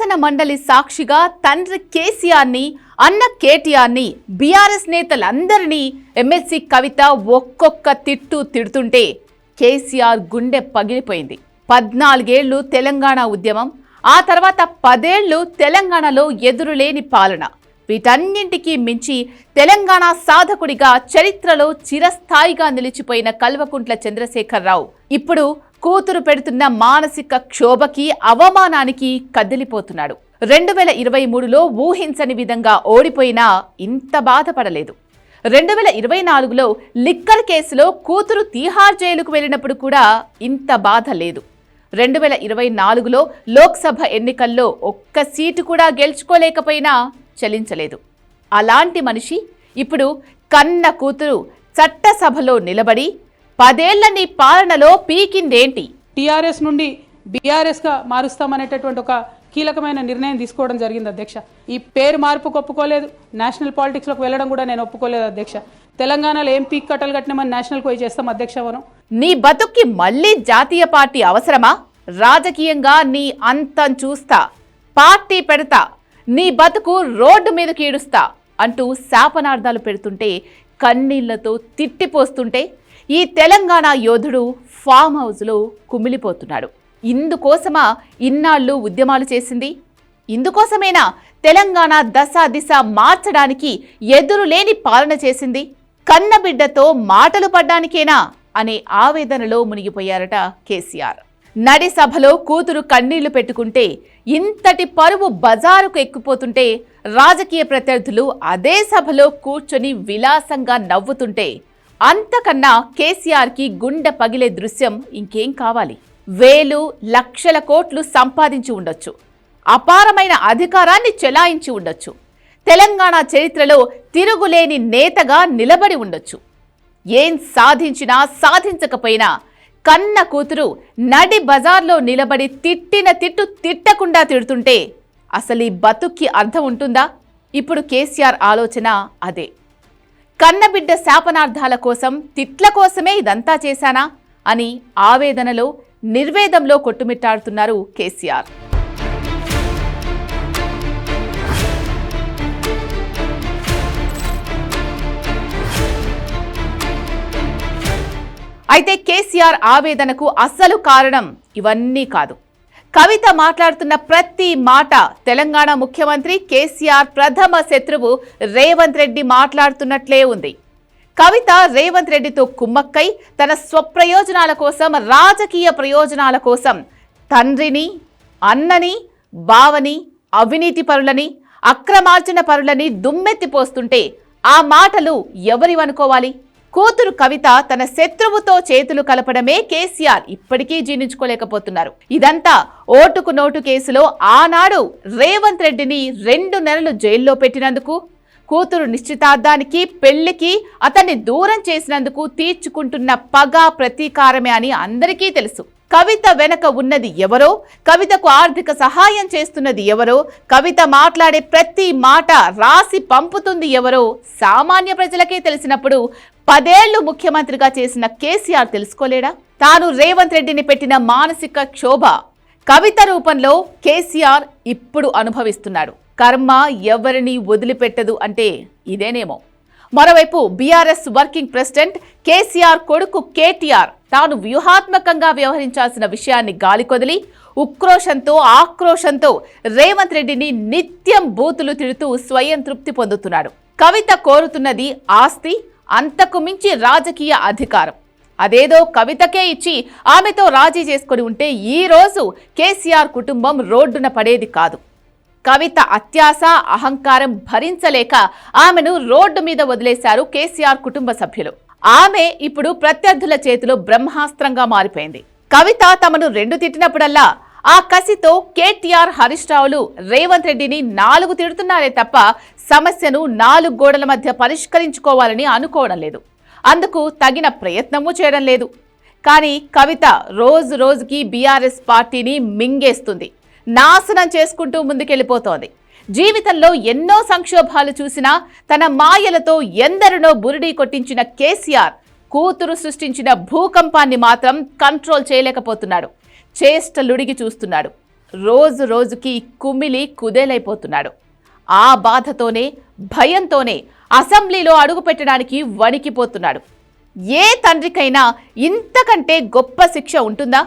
శాసన మండలి సాక్షిగా తండ్రి కేసీఆర్ని, అన్న కేటీఆర్ని, బీఆర్ఎస్ నేతలందరినీ ఎమ్మెల్సీ కవిత ఒక్కొక్క తిడుతుంటే కేసీఆర్ గుండె పగిలిపోయింది. 14 ఏళ్లు తెలంగాణ ఉద్యమం, ఆ తర్వాత 10 ఏళ్లు తెలంగాణలో ఎదురులేని పాలన, వీటన్నింటికీ మించి తెలంగాణ సాధకుడిగా చరిత్రలో చిరస్థాయిగా నిలిచిపోయిన కల్వకుంట్ల చంద్రశేఖరరావు ఇప్పుడు కూతురు పెడుతున్న మానసిక క్షోభకి, అవమానానికి కదిలిపోతున్నాడు. 2023లో ఊహించని విధంగా ఓడిపోయినా ఇంత బాధపడలేదు. 2024లో లిక్కర్ కేసులో కూతురు తీహార్ జైలుకు వెళ్ళినప్పుడు కూడా ఇంత బాధ లేదు. 2024లో లోక్సభ ఎన్నికల్లో ఒక్క సీటు కూడా గెలుచుకోలేకపోయినా చలించలేదు. అలాంటి మనిషి ఇప్పుడు కన్న కూతురు చట్టసభలో నిలబడి 10 ఏళ్ల నీ పాలనలో పీకిందేంటి? టీఆర్ఎస్ నుండి బీఆర్ఎస్గా మారుస్తామనేటటువంటి ఒక కీలకమైన నిర్ణయం తీసుకోవడం జరిగింది అధ్యక్ష. ఈ పేరు మార్పుకు ఒప్పుకోలేదు, నేషనల్ పాలిటిక్స్లోకి వెళ్ళడం కూడా నేను ఒప్పుకోలేదు అధ్యక్ష. తెలంగాణలో ఏం పీక్ కట్టలు కట్టినామని నేషనల్కి పోయి చేస్తాం అధ్యక్ష. మనం నీ బతుక్కి మళ్ళీ జాతీయ పార్టీ అవసరమా? రాజకీయంగా నీ అంతం చూస్తా, పార్టీ పెడతా, నీ బతుకు రోడ్డు మీదకి ఈడుస్తా అంటూ శాపనార్థాలు పెడుతుంటే, కన్నీళ్లతో తిట్టిపోస్తుంటే ఈ తెలంగాణ యోధుడు ఫామ్ హౌస్లో కుమిలిపోతున్నాడు. ఇందుకోసమా ఇన్నాళ్ళు ఉద్యమాలు చేసింది? ఇందుకోసమేనా తెలంగాణ దశ దిశ మార్చడానికి ఎదురులేని పాలన చేసింది? కన్నబిడ్డతో మాటలు పడ్డానికేనా అనే ఆవేదనలో మునిగిపోయారట కేసీఆర్. నడి సభలో కూతురు కన్నీళ్లు పెట్టుకుంటే, ఇంతటి పరువు బజారుకు ఎక్కిపోతుంటే, రాజకీయ ప్రత్యర్థులు అదే సభలో కూర్చొని విలాసంగా నవ్వుతుంటే, అంతకన్నా కేసీఆర్కి గుండె పగిలే దృశ్యం ఇంకేం కావాలి? వేలు లక్షల కోట్లు సంపాదించి ఉండొచ్చు, అపారమైన అధికారాన్ని చెలాయించి ఉండొచ్చు, తెలంగాణ చరిత్రలో తిరుగులేని నేతగా నిలబడి ఉండొచ్చు. ఏం సాధించినా సాధించకపోయినా కన్న కూతురు నడి బజార్లో నిలబడి తిట్టిన తిట్టకుండా తిడుతుంటే అసలు ఈ బతుక్కి అర్థం ఉంటుందా? ఇప్పుడు కేసీఆర్ ఆలోచన అదే. కన్నబిడ్డ శాపనార్థాల కోసం, తిట్ల కోసమే ఇదంతా చేశానా అని ఆవేదనలో, నిర్వేదంలో కొట్టుమిట్టాడుతున్నారు కేసీఆర్. అయితే కేసీఆర్ ఆవేదనకు అసలు కారణం ఇవన్నీ కాదు. కవిత మాట్లాడుతున్న ప్రతి మాట తెలంగాణ ముఖ్యమంత్రి కేసీఆర్ ప్రథమ శత్రువు రేవంత్ రెడ్డి మాట్లాడుతున్నట్లే ఉంది. కవిత రేవంత్ రెడ్డితో కుమ్మక్కై తన స్వప్రయోజనాల కోసం, రాజకీయ ప్రయోజనాల కోసం తండ్రిని, అన్నని, బావని, అవినీతి పరులని, అక్రమార్జన పరులని దుమ్మెత్తిపోస్తుంటే ఆ మాటలు ఎవరివనుకోవాలి? కూతురు కవిత తన శత్రువుతో చేతులు కలపడమే కేసీఆర్ ఇప్పటికీ జీర్ణించుకోలేకపోతున్నారు. ఇదంతా ఓటుకు నోటు కేసులో ఆనాడు రేవంత్ రెడ్డిని 2 నెలలు జైల్లో పెట్టినందుకు, కూతురు నిశ్చితార్థానికి, పెళ్లికి అతన్ని దూరం చేసినందుకు తీర్చుకుంటున్న పగ, ప్రతీకారమే అని అందరికీ తెలుసు. కవిత వెనక ఉన్నది ఎవరో, కవితకు ఆర్థిక సహాయం చేస్తున్నది ఎవరో, కవిత మాట్లాడే ప్రతి మాట రాసి పంపుతుంది ఎవరో సామాన్య ప్రజలకే తెలిసినప్పుడు 10 ఏళ్లు ముఖ్యమంత్రిగా చేసిన కేసీఆర్ తెలుసుకోలేడా? తాను రేవంత్ రెడ్డిని పెట్టిన మానసిక క్షోభ కవిత రూపంలో కేసీఆర్ ఇప్పుడు అనుభవిస్తున్నాడు. కర్మ ఎవరిని వదిలిపెట్టదు అంటే ఇదేనేమో. మరోవైపు బీఆర్ఎస్ వర్కింగ్ ప్రెసిడెంట్ కేసీఆర్ కొడుకు కేటీఆర్ తాను వ్యూహాత్మకంగా వ్యవహరించాల్సిన విషయాన్ని గాలికొదిలి ఉక్రోషంతో, ఆక్రోషంతో రేవంత్ రెడ్డిని నిత్యం బూతులు తిడుతూ స్వయం తృప్తి పొందుతున్నాడు. కవిత కోరుతున్నది ఆస్తి, అంతకు మించి రాజకీయ అధికారం. అదేదో కవితకే ఇచ్చి ఆమెతో రాజీ చేసుకొని ఉంటే ఈ రోజు కేసీఆర్ కుటుంబం రోడ్డున పడేది కాదు. కవిత అత్యాశ, అహంకారం భరించలేక ఆమెను రోడ్డు మీద వదిలేశారు కేసీఆర్ కుటుంబ సభ్యులు. ఆమె ఇప్పుడు ప్రత్యర్థుల చేతిలో బ్రహ్మాస్త్రంగా మారిపోయింది. కవిత తమను 2 తిట్టినప్పుడల్లా ఆ కసితో కేటీఆర్, హరీష్ రావులు రేవంత్ రెడ్డిని 4 తిడుతున్నారే తప్ప సమస్యను 4 గోడల మధ్య పరిష్కరించుకోవాలని అనుకోవడం లేదు. అందుకు తగిన ప్రయత్నమూ చేయడం లేదు. కానీ కవిత రోజు రోజుకి బీఆర్ఎస్ పార్టీని మింగేస్తుంది, నాశనం చేసుకుంటూ ముందుకెళ్లిపోతోంది. జీవితంలో ఎన్నో సంక్షోభాలు చూసినా తన మాయలతో ఎందరినో బురిడీ కొట్టించిన కేసీఆర్ కూతురు సృష్టించిన భూకంపాన్ని మాత్రం కంట్రోల్ చేయలేకపోతున్నాడు. చేష్టలుడిగి చూస్తున్నాడు. రోజు రోజుకి కుమిలి కుదేలైపోతున్నాడు. ఆ బాధతోనే భయంతోనే అసెంబ్లీలో అడుగుపెట్టడానికి వణికిపోతున్నాడు. ఏ తండ్రికైనా ఇంతకంటే గొప్ప శిక్ష ఉంటుందా?